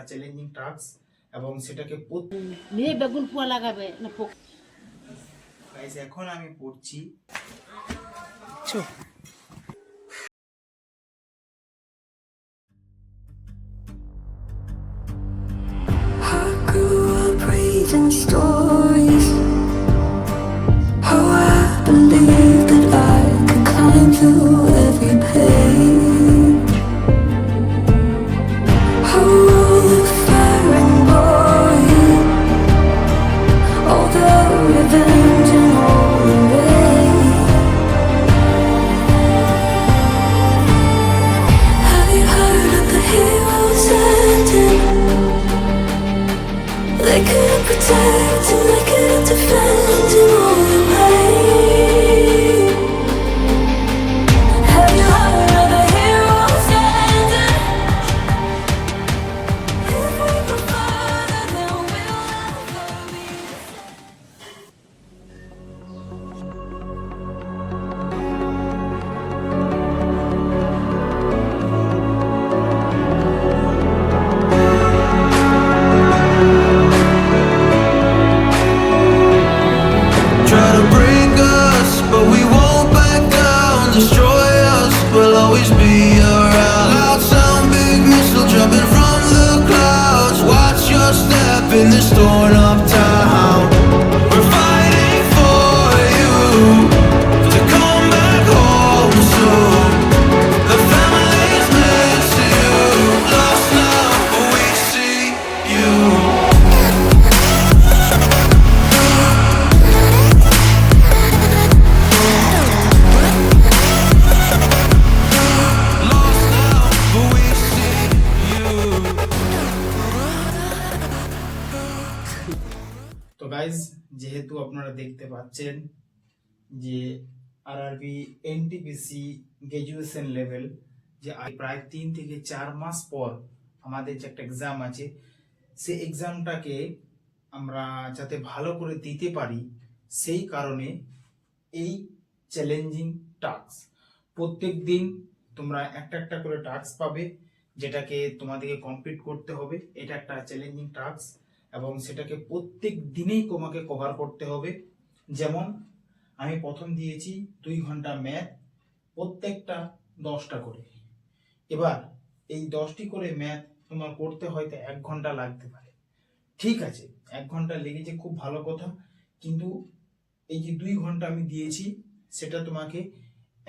Challenging task এবং সেটাকে নিয়ে বেগুন পোয়া লাগাবে না গাইস এখন আমি পড়ছি reading stories. How I believed that I could climb through every page. How all the fire and glory, all the revenge and all the rage. Have you heard of the heroes ending? They couldn't protect and they couldn't defend in all the way. Have you heard of the heroes ending? If we go further, then we'll never be the same. Try to break us, but we won't back down. Destroy us, we'll always be around. Loud sound, big missile jumping from the clouds. Watch your step in this torn up town. We're fighting for you to come back home soon. The family's missing you. Lost now, but we see you. Lost now, but we see you. তো guys যেহেতু আপনারা দেখতে পাচ্ছেন যে RRB NTPC graduation level যে প্রায় 3 থেকে 4 মাস পর আমাদের যে একটা এক্সাম আছে সেই এক্সামটাকে আমরা যাতে ভালো করে দিতে পারি সেই কারণে এই চ্যালেঞ্জিং টাস্ক প্রত্যেক দিন তোমরা একটা একটা করে টাস্ক পাবে যেটাকে তোমাদেরকে কমপ্লিট করতে হবে। এটা একটা চ্যালেঞ্জিং টাস্ক এবং সেটাকে প্রত্যেক দিনেই তোমাকে কভার করতে হবে। যেমন আমি প্রথম দিয়েছি 2 ঘন্টা ম্যাথ, প্রত্যেকটা 10টা করে। এবার এই 10টি করে ম্যাথ তোমার করতে হয়তো 1 ঘন্টা লাগতে পারে, ঠিক আছে 1 ঘন্টা লেগেছে, খুব ভালো কথা, কিন্তু এই যে 2 ঘন্টা আমি দিয়েছি সেটা তোমাকে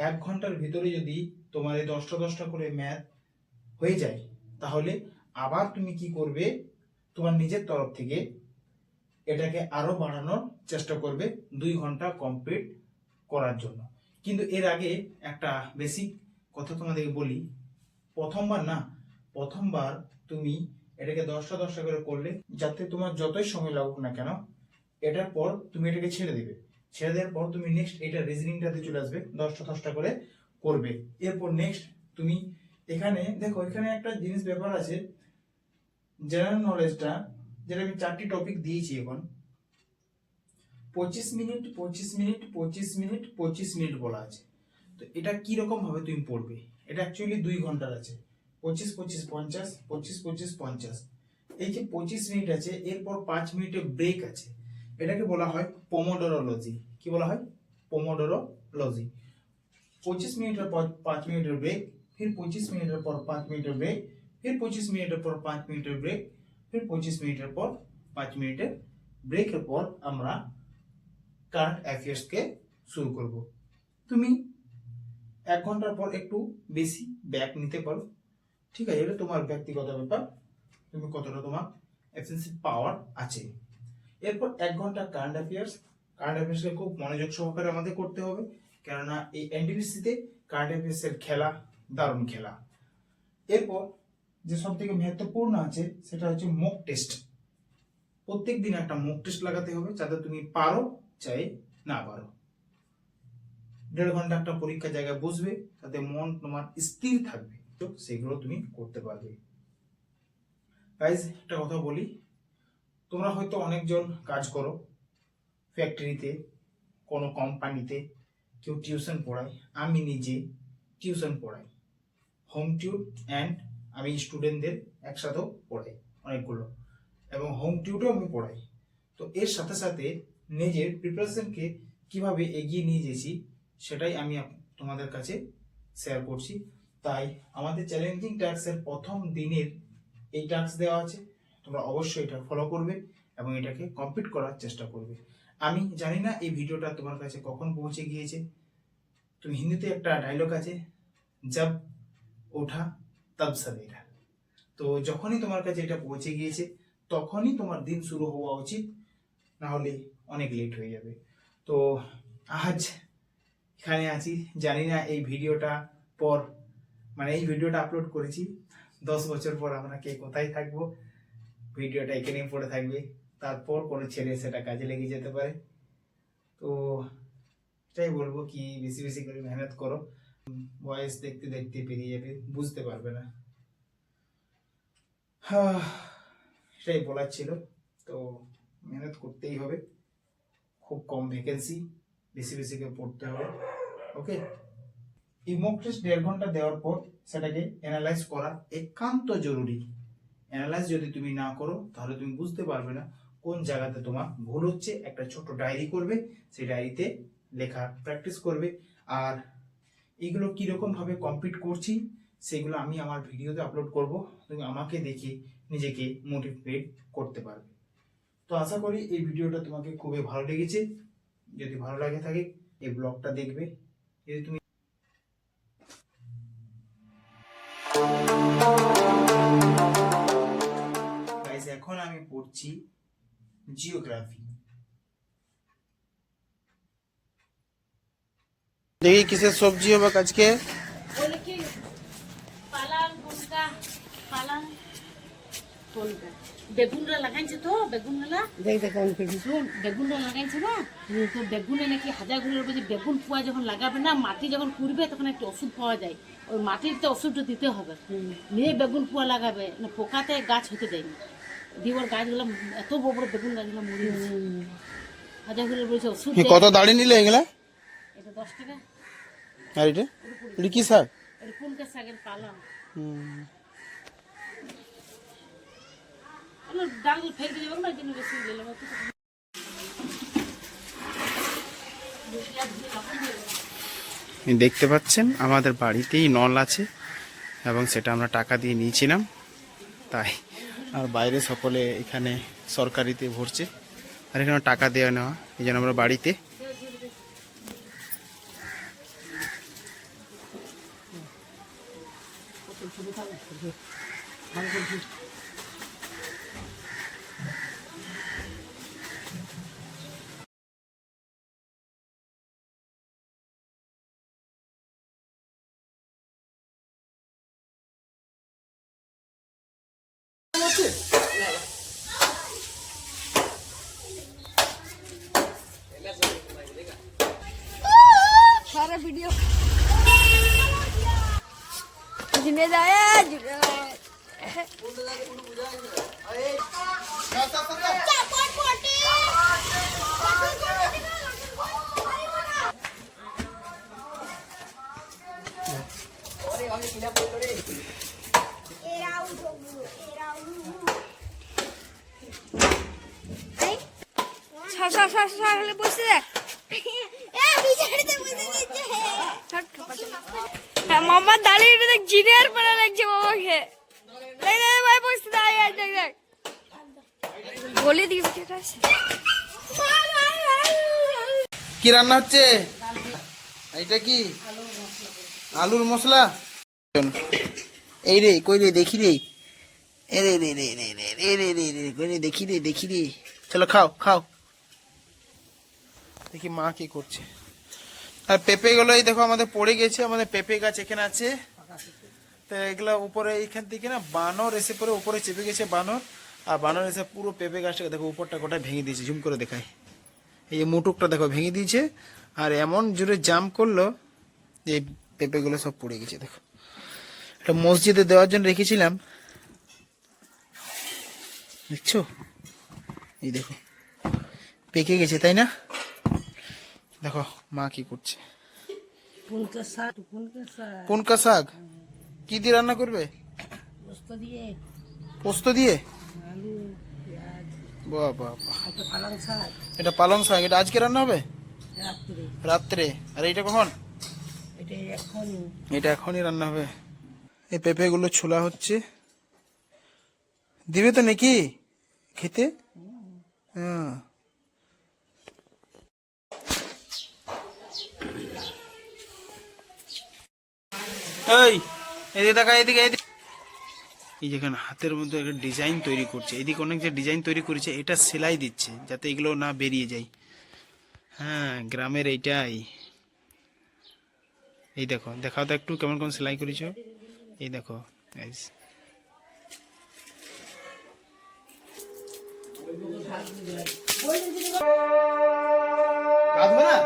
1 ঘন্টার ভিতরে যদি তোমার এই 10টা করে ম্যাথ হয়ে যায় তাহলে আবার তুমি কি করবে, তোমার নিজের তরফ থেকে এটাকে আরো বাড়ানোর চেষ্টা করবে 2 ঘন্টা কমপ্লিট করার জন্য। কিন্তু এর আগে একটা বেসিক কথা তোমাদেরকে বলি, প্রথমবার তুমি এটাকে 10টা করে করলে যাতে তোমার যতই সময় লাগুক না কেন এটার পর তুমি এটাকে ছেড়ে দেবে, ছেড়ে দেওয়ার পর তুমি নেক্সট এটা রিজনিংটাতে চলে আসবে, 10টা করে করবে। এরপর নেক্সট তুমি এখানে দেখো, এখানে একটা জিনিস ব্যাপার আছে জেনারেল নলেজটা, যেটা আমি 4টি টপিক দিয়েছি এখন 25 মিনিট 25 মিনিট 25 মিনিট 25 মিনিট বলা আছে। তো এটা কি রকম ভাবে তুমি পড়বে, এটা অ্যাকচুয়ালি 2 ঘন্টার আছে, 25 25 50 25 25 50। এই যে 25 মিনিট আছে এরপর 5 মিনিটের ব্রেক আছে, এটাকে বলা হয় পোমোডোরোলজি। কি বলা হয়? পোমোডোরোলজি। 25 মিনিটের পর 5 মিনিটের ব্রেক, फिर 25 মিনিটের পর 5 মিনিটের ব্রেক, फिर 25 মিনিটের পর 5 মিনিটের ব্রেক, फिर 25 মিনিটের পর 5 মিনিটের ব্রেকের পর আমরা কারেন্ট অ্যাফেয়ার্স কে শুরু করব। তুমি 1 ঘন্টার পর একটু বেশি ব্যাক নিতে পারো, ঠিক আছে, এটা তোমার ব্যক্তিগত ব্যাপার, তুমি কতটা তোমার এফিসিয়েন্সি পাওয়ার আছে। এরপর 1 ঘন্টা কারেন্ট অ্যাফেয়ার্স কে খুব মনোযোগ সহকারে আমাদের করতে হবে, কেননা এই এনটিপিসি তে কারেন্ট অ্যাফেয়ার্স এর খেলা দারুণ খেলা। এরপর যে সব থেকে महत्वपूर्ण আছে সেটা হচ্ছে মক টেস্ট। প্রত্যেক দিন একটা মক টেস্ট লাগাতে হবে, যাতে তুমি পারো চাই না পারো। 1.5 ঘন্টা একটা পরীক্ষার জায়গায় বসবে, তাতে মন তোমার স্থির থাকবে, তো সেগুলো তুমি করতে পারবে। গাইজ একটা কথা বলি, তোমরা হয়তো অনেকজন কাজ করো, ফ্যাক্টরিতে, কোনো কোম্পানিতে, কেউ টিউশন পড়ায়, আমি নিজে টিউশন পড়াই, হোম টিউট অ্যান্ড আমি স্টুডেন্টদের একসাথেও পড়াই। অনেকগুলো, এবং হোম টিউটরও আমি পড়াই। তো এর সাথে সাথে নিজের প্রিপারেশনকে কিভাবে এগিয়ে নিয়ে যেছি সেটাই আমি তোমাদের কাছে শেয়ার করছি। তাই আমাদের চ্যালেঞ্জিং টাস্কের প্রথম দিনের এই টাস্ক দেওয়া আছে, তোমরা অবশ্যই এটা ফলো করবে এবং এটাকে কমপ্লিট করার চেষ্টা করবে। আমি জানি না এই ভিডিওটা তোমার কাছে কখন পৌঁছে গিয়েছে। তুমি হিন্দিতে একটা ডায়লগ আছে, জব ওঠা তব সবেরা। তো যখনই তোমার কাছে এটা পৌঁছে গিয়েছে তখনই তোমার দিন শুরু হওয়া উচিত, না হলে অনেক লেট হয়ে যাবে। তো আজ এখানে আছি, জানি না এই ভিডিওটা পর, মানে এই ভিডিওটা আপলোড করেছি 10 বছর পর আমরা কে কোথায় থাকবো, ভিডিওটা এখানেই পড়ে থাকবে, তারপর কোনো ছেলে সেটা কাজে লেগে যেতে পারে। তো এটাই বলবো কি বেশি বেশি করে মেহনত করো, বয়স দেখতে দেখতে পেরিয়ে যাবে, বুঝতে পারবে না। এটাই বলার ছিল। তো মেহনত করতেই হবে, খুব কম ভ্যাকেন্সি, বেশি বেশি করে পড়তে হবে। ওকে, এই মক টেস্ট 1.5 ঘন্টা দেওয়ার পর সেটাকে অ্যানালাইজ করা একান্ত জরুরি। অ্যানালাইজ যদি তুমি না করো তাহলে তুমি বুঝতে পারবে না কোন জায়গাতে তোমার ভুল হচ্ছে। একটা ছোট ডায়েরি করবে, সেই ডায়েরিতে লেখা প্র্যাকটিস করবে, আর এগুলো কিরকম ভাবে কমপ্লিট করছি সেগুলো আমি আমার ভিডিওতে আপলোড করব, তুমি আমাকে দেখে নিজেকে মোটিভেট করতে পারবে। তো আশা করি এই ভিডিওটা তোমাকে খুবই ভালো লেগেছে। যদি ভালো লাগে থাকে এই ব্লগটা দেখবে। যদি তুমি গাইস, এখন আমি পড়ছি জিওগ্রাফি। দেখি কিসের সবজি হবে আজকে। বলে কি পালাং মুনগা পালাং কোনটা বেগুনরা লাগাইছে, তো বেগুনগুলা দেখ দেখ আমি পেয়েছি। শুন বেগুনরা লাগাইছে না, তো বেগুনে নাকি হাজারগুলোর মধ্যে বেগুন পোয়া যখন লাগাবে না, মাটি যখন কুড়বে তখন একটা ওষুধ পাওয়া যায়, ওই মাটিতে ওষুধটা দিতে হবে, নিয়ে বেগুন পোয়া লাগাবে না, পোকাতে গাছ হতে দেয়নি। দিয়ে ওর গাছগুলো এত বড় বড় বেগুন গাছগুলো মরে গেছে। হাজারগুলোর বলছে ওষুধ দেয়। কত দাঁড়িয়ে নিলে এগুলা? এটা 10 টাকা। আর এটা কি শাক? এটা কোনটা শাকের পালং। ডাল ফেলতে যাবো না, জন্য বেশি গেলাম। দেখতে পাচ্ছেন আমাদের বাড়িতেই নল আছে এবং সেটা আমরা টাকা দিয়ে নিয়েছিলাম, তাই আর বাইরে সকলে এখানে সরকারিতে ভরছে, আর এখানে টাকা দেওয়া নেওয়া, এই জন্য আমরা বাড়িতে सारा वीडियो जिने जाए সারা বসে মামা দাঁড়িয়ে দেখ জিনের পরে লাগছে মামাকে। ভাই বসতে দাঁড়িয়ে দেখ দেখ বলে দিই কি রান্না হচ্ছে? এটা কি আলুর মশলা? এই রে কই রে দেখি রে, এ রে রে রে রে রে রে রে রে রে কই রে দেখি রে দেখি রে। চলো খাও খাও, দেখি মা কি করছে। আর পেঁপে গুলো এই দেখো আমাদের পড়ে গেছে, আমাদের পেঁপে গাছ এখানে আছে, তো এগুলো উপরে এইখান থেকে না বানর এসে পরে উপরে চেপে গেছে বানর, আর বানর এসে পুরো পেঁপে গাছটাকে দেখো উপরটা গোটা ভেঙে দিয়েছে। ঝুম করে দেখায়, এই যে মুটুকটা দেখো ভেঙে দিয়েছে, আর এমন জোরে জাম করলো যে পেঁপে গুলো সব পড়ে গেছে। দেখো এটা মসজিদে দেওয়ার জন্য রেখেছিলাম, দেখছো এই দেখো পেকে গেছে, তাই না? দেখো মা কি করছে। পুনকা শাক কি দিয়ে রান্না করবে? পোস্ত দিয়ে। বাহ বাহ বাহ। একটা পালং শাক এটা পালং শাক, এটা আজকে রান্না হবে রাত্রে, রাত্রে? আর এইটা কখন? এটা এখন এটা এখনই রান্না হবে। এই পেঁপেগুলো ছোলা হচ্ছে, দিবে তো নাকি খেতে? হ্যাঁ। এই এদিকে দেখা, এদিকে এদিকে। এই যেখানে হাতের মধ্যে একটা ডিজাইন তৈরি করছে, এদিকে অনেক যে ডিজাইন তৈরি করেছে, এটা সেলাই দিচ্ছে যাতে এগুলো না বেরিয়ে যায়। হ্যাঁ, গ্রামের এইটাই। এই দেখো, দেখাও তো একটু কেমন কেমন সেলাই করেছো। এই দেখো guys। কাঁদবে না?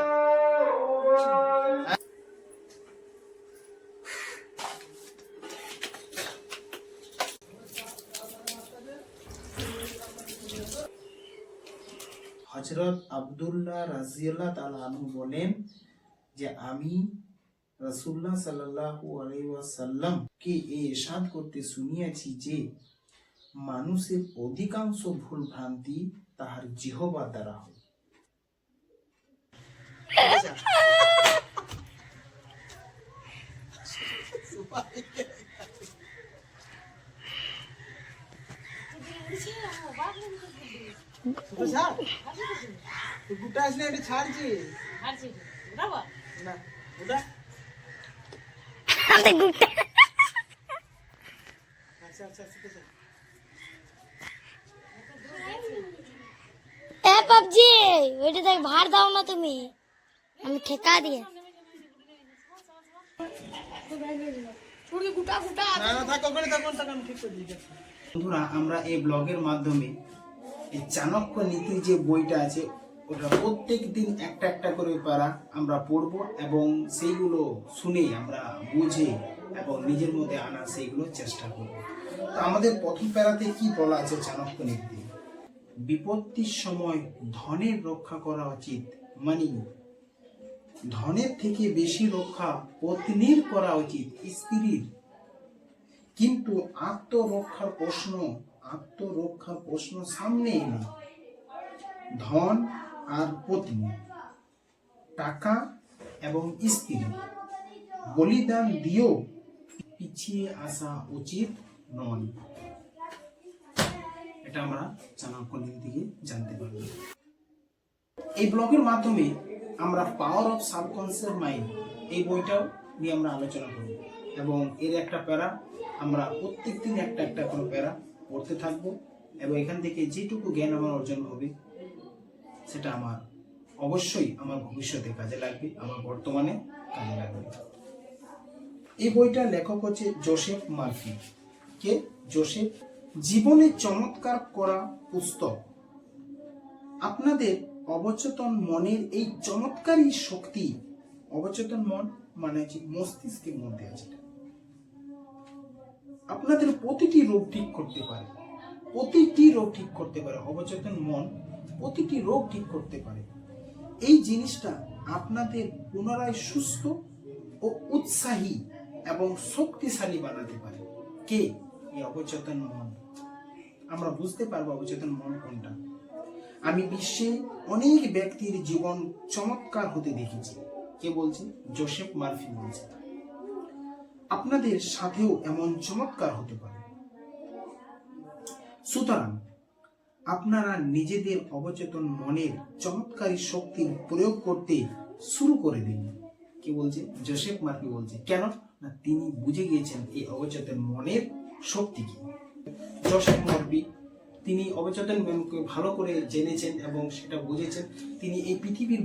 হযরত আব্দুল্লাহ রাদিয়াল্লাহু তাআলা আনহু বলেন যে আমি রাসূলুল্লাহ সাল্লাল্লাহু আলাইহি ওয়াসাল্লাম কে এই ইরশাদ করতে শুনিয়াছি যে মানুষের অধিকাংশ ভুল ভ্রান্তি তাহার জিহ্বা দ্বারা হয়। গুটা আসলে এটা ছাড়ছি না, ওটা আচ্ছা আচ্ছা ঠিক আছে। এ পাবজি, ওইটা দেখ ভার দাও না তুমি, আমি ঠেকা দিয়ে না না থাক, ওখানে থাক, ওখানে থাক, আমি ঠিক করে দিচ্ছি। বন্ধুরা, আমরা এই ব্লগের মাধ্যমে এই চাণক্য নীতি যে বইটা আছে ওটা প্রত্যেক দিন একটা একটা করে পারা আমরা পড়বো এবং সেইগুলো শুনে আমরা বুঝে এবং নিজের মধ্যে আনার সেইগুলো চেষ্টা করবো। তো আমাদের প্রথম প্যারাতে কি বলা আছে চাণক্য নীতি? বিপত্তির সময় ধনের রক্ষা করা উচিত, মানে ধনের থেকে বেশি রক্ষা পত্নীর করা উচিত, স্ত্রীর। কিন্তু আত্মরক্ষার প্রশ্ন সামনে এনে ধন আর পত্নী, টাকা এবং স্ত্রী বলিদান দিয়েও পিছিয়ে আসা উচিত নয়। এটা আমরা চাণক্য নীতি থেকে জানতে পারব। এই ব্লগের মাধ্যমে আমরা পাওয়ার অফ সাবকনসিয়াস মাইন্ড এই বইটাও নিয়ে আমরা আলোচনা করব এবং এর একটা প্যারা আমরা প্রত্যেকদিন একটা একটা করে প্যারা পড়তে থাকবো এবং এখান থেকে যেটুকু জ্ঞান আমার অর্জন হবে সেটা আমার অবশ্যই আমার ভবিষ্যতে কাজে লাগবে, আমার বর্তমানে কাজে লাগবে। এই বইটার লেখক হচ্ছে জোসেফ মার্ফি। কে? জোসেফ। জীবনে চমৎকার করা পুস্তক। আপনাদের অবচেতন মনের এই চমৎকারী শক্তি, অবচেতন মন মানে হচ্ছে মস্তিষ্কের মধ্যে আছে, আপনাদের প্রতিটি রোগ ঠিক করতে পারে, প্রতিটি রোগ ঠিক করতে পারে। অবচেতন মন প্রতিটি রোগ ঠিক করতে পারে। এই জিনিসটা আপনাদের পুনরায় সুস্থ ও উৎসাহী এবং শক্তিশালী বানাতে পারে। কে? এই অবচেতন মন। আমরা বুঝতে পারবো অবচেতন মন কোনটা। আমি বিশ্বে অনেক ব্যক্তির জীবন চমৎকার হতে দেখেছি। কে বলছে? জোসেফ মার্ফি বলছে। আপনাদের সাথেও এমন চমৎকার হতে পারে। সুতরাং আপনারা নিজেদের অবচেতন মনের চমৎকারী শক্তির প্রয়োগ করতে শুরু করে দিন। কি বলছে? জোসেফ মার্ফি বলছে। কেন না তিনি বুঝে গিয়েছেন এই অবচেতন মনের শক্তি কি। জোসেফ মার্ফি তিনি অবচেতন মনকে ভালো করে জেনেছেন এবং সেটা বুঝেছেন। তিনি এই পৃথিবীর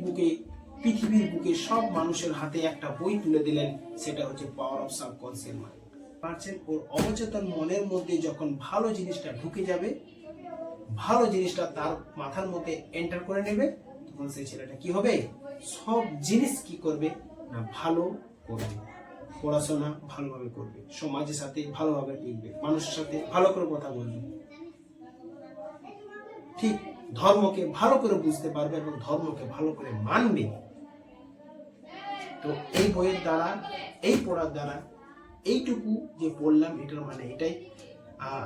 বুকে সব মানুষের হাতে একটা বই তুলে দিলেন, সেটা হচ্ছে পাওয়ার অফ সাবকনসিয়াস মাইন্ড। পারছেন ওর অবচেতন মনের মধ্যে যখন ভালো জিনিসটা ঢুকে যাবে, ভালো জিনিসটা তার মাথার মধ্যে এন্টার করে নেবে, তখন সেই ছেলেটা কি হবে? সব জিনিস কি করবে না ভালো করবে, পড়াশোনা ভালোভাবে করবে, সমাজের সাথে ভালোভাবে টিকবে, মানুষের সাথে ভালো করে কথা বলবে, ঠিক ধর্মকে ভালো করে বুঝতে পারবে এবং ধর্মকে ভালো করে মানবে। তো এই বইয়ের দ্বারা, এই পড়ার দ্বারা, এইটুকু যে পড়লাম এটার মানে এটাই।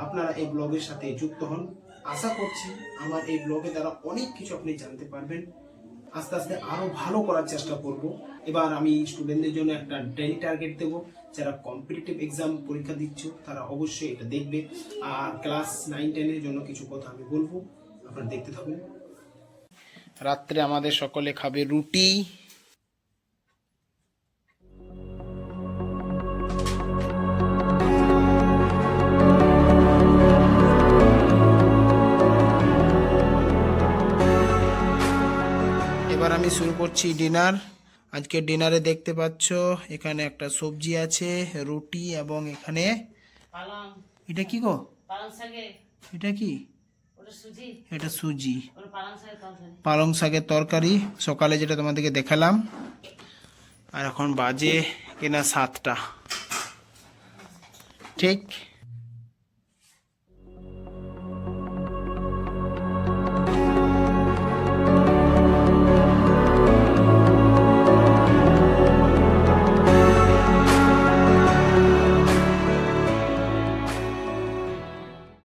আপনারা এই ব্লগের সাথে যুক্ত হন আশা করছি আমার এই ব্লগের দ্বারা অনেক কিছু আপনি জানতে পারবেন। আস্তে আস্তে আরো ভালো করার চেষ্টা করব। এবার আমি স্টুডেন্টদের জন্য একটা ডেইলি টার্গেট দেবো, যারা কম্পিটিটিভ এক্সাম পরীক্ষা দিচ্ছ তারা অবশ্যই এটা দেখবে। আর ক্লাস 9-10 এর জন্য কিছু কথা আমি বলবো, আপনারা দেখতে থাকুন। রাত্রে আমাদের সকলে খাবে রুটি। এবার আমি শুরু করছি ডিনার। আজকে ডিনারে দেখতে পাচ্ছ এখানে একটা সবজি আছে, রুটি, এবং এখানে পালং এটা কি গো? পালং শাকে এটা কি? ওটা সুজি, এটা সুজি। ওটা পালং শাকের তরকারি। পালং শাকের তরকারি সকালে যেটা তোমাদেরকে দেখালাম। আর এখন বাজে কিনা 7টা, ঠিক।